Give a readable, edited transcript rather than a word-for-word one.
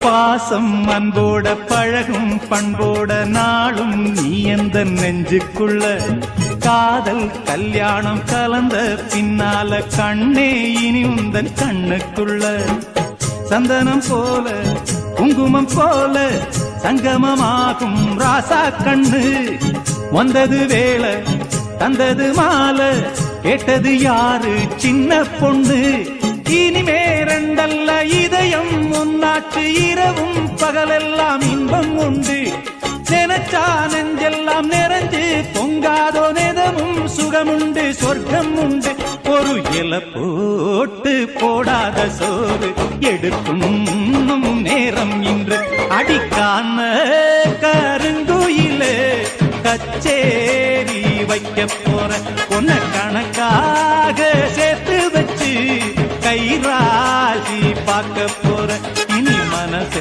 பாசம் அன்போட பழகும் பண்போட நாளும் நீ எந்த நெஞ்சுக்குள்ள காதல் கல்யாணம் கலந்த பின்னால கண்ணே இனி உந்தன் கண்ணுக்குள்ள சந்தனம் போல குங்குமம் போல சங்கமமாகும் ராசா கண்ணு வந்தது வேளை தந்தது மாலை கேட்டது யாரு சின்ன பொண்ணு இனிமே ரெண்டல்ல இதயம் ஒன்னாச்சு இரவும் பகலெல்லாம் இன்பம் உண்டு நினைச்சா நெஞ்செல்லாம் நிறைஞ்சு பொங்காதோ நேதமும் சுகமுண்டு சொர்க்கம் உண்டு ஒரு இல போட்டு போடாத சோறு எடுக்கும் நேரம் இன்று அடிக்கான கருங்குயிலே கச்சேரி வைக்க போற பொன்ன கணக்காக சேர்த்து